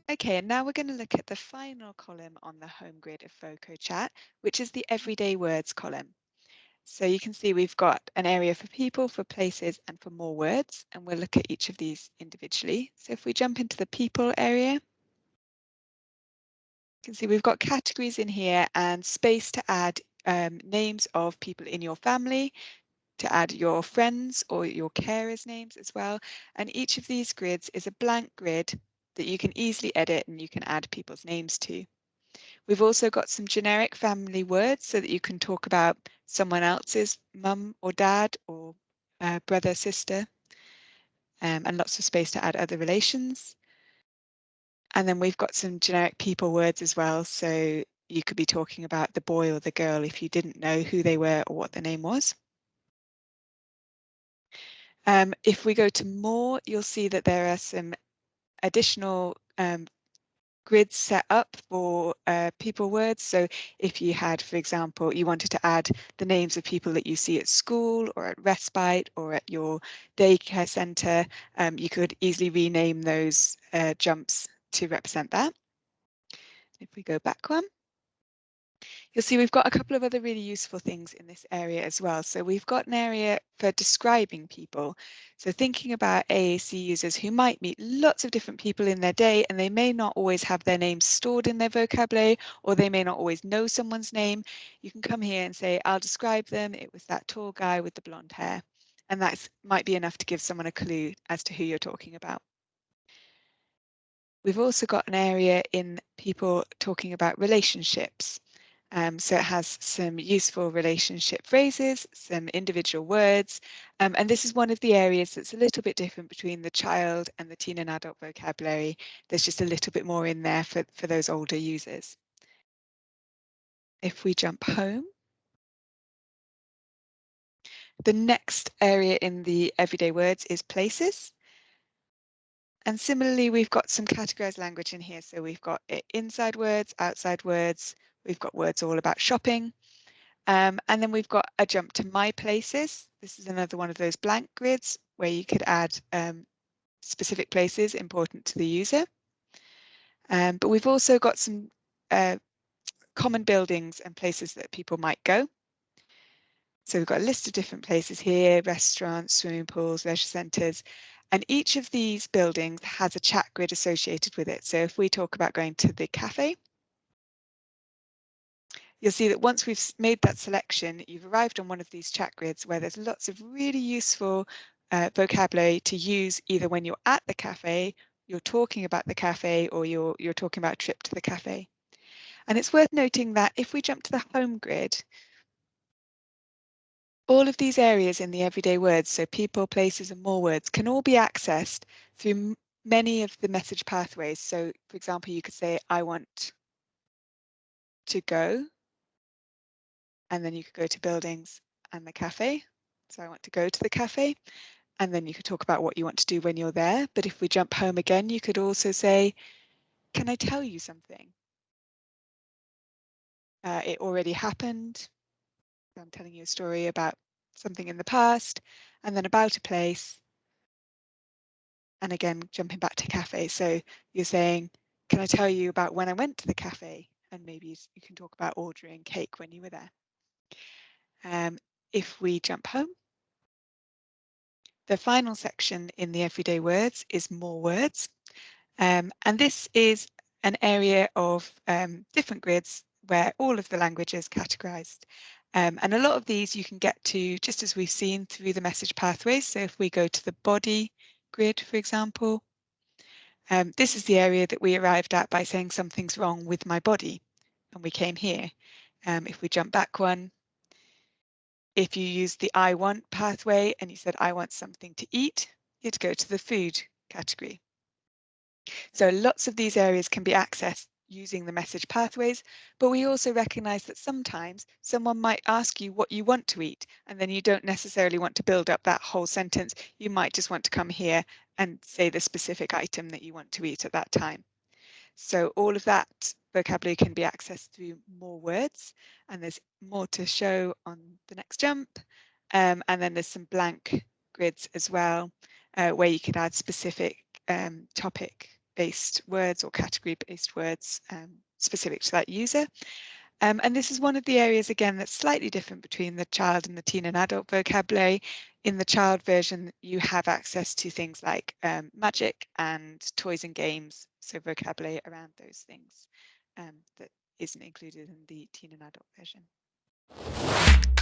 Okay, and now we're going to look at the final column on the home grid of Voco Chat, which is the everyday words column. So you can see we've got an area for people, for places, and for more words, and we'll look at each of these individually. So if we jump into the people area, you can see we've got categories in here and space to add names of people in your family, to add your friends or your carers' names as well. And each of these grids is a blank grid that you can easily edit and you can add people's names to. We've also got some generic family words so that you can talk about someone else's mum or dad or brother, sister, and lots of space to add other relations. And then we've got some generic people words as well. So you could be talking about the boy or the girl if you didn't know who they were or what their name was. If we go to more, you'll see that there are some additional grids set up for people words. So if you had, for example, you wanted to add the names of people that you see at school or at respite or at your daycare centre, you could easily rename those jumps to represent that. If we go back one, you'll see we've got a couple of other really useful things in this area as well. So we've got an area for describing people. So thinking about AAC users who might meet lots of different people in their day and they may not always have their names stored in their vocabulary, or they may not always know someone's name. You can come here and say, I'll describe them. It was that tall guy with the blonde hair. And that might be enough to give someone a clue as to who you're talking about. We've also got an area in people talking about relationships. So it has some useful relationship phrases, some individual words, and this is one of the areas that's a little bit different between the child and the teen and adult vocabulary. There's just a little bit more in there for those older users. If we jump home, the next area in the everyday words is places. And similarly, we've got some categorized language in here. So we've got inside words, outside words, we've got words all about shopping. And then we've got a jump to my places. This is another one of those blank grids where you could add specific places important to the user. But we've also got some common buildings and places that people might go. So we've got a list of different places here, restaurants, swimming pools, leisure centres, and each of these buildings has a chat grid associated with it. So if we talk about going to the cafe, you'll see that once we've made that selection, you've arrived on one of these chat grids where there's lots of really useful vocabulary to use either when you're at the cafe, you're talking about the cafe, or you're talking about a trip to the cafe. And it's worth noting that if we jump to the home grid, all of these areas in the everyday words, so people, places, and more words, can all be accessed through many of the message pathways. So, for example, you could say, I want to go, and then you could go to buildings and the cafe. So I want to go to the cafe, and then you could talk about what you want to do when you're there. But if we jump home again, you could also say, can I tell you something? It already happened. I'm telling you a story about something in the past, and then about a place. And again, jumping back to cafe. So you're saying, can I tell you about when I went to the cafe? And maybe you can talk about ordering cake when you were there. If we jump home, the final section in the everyday words is more words. And this is an area of different grids where all of the language is categorized. And a lot of these you can get to just as we've seen through the message pathways. So if we go to the body grid, for example, this is the area that we arrived at by saying something's wrong with my body. And we came here. If we jump back one, if you use the I want pathway and you said, I want something to eat, you'd go to the food category. So lots of these areas can be accessed using the message pathways, but we also recognize that sometimes someone might ask you what you want to eat, and then you don't necessarily want to build up that whole sentence. You might just want to come here and say the specific item that you want to eat at that time. So all of that vocabulary can be accessed through more words, and there's more to show on the next jump. And then there's some blank grids as well, where you could add specific topic based words or category based words specific to that user. And this is one of the areas, again, that's slightly different between the child and the teen and adult vocabulary. In the child version, you have access to things like magic and toys and games, so vocabulary around those things that isn't included in the teen and adult version.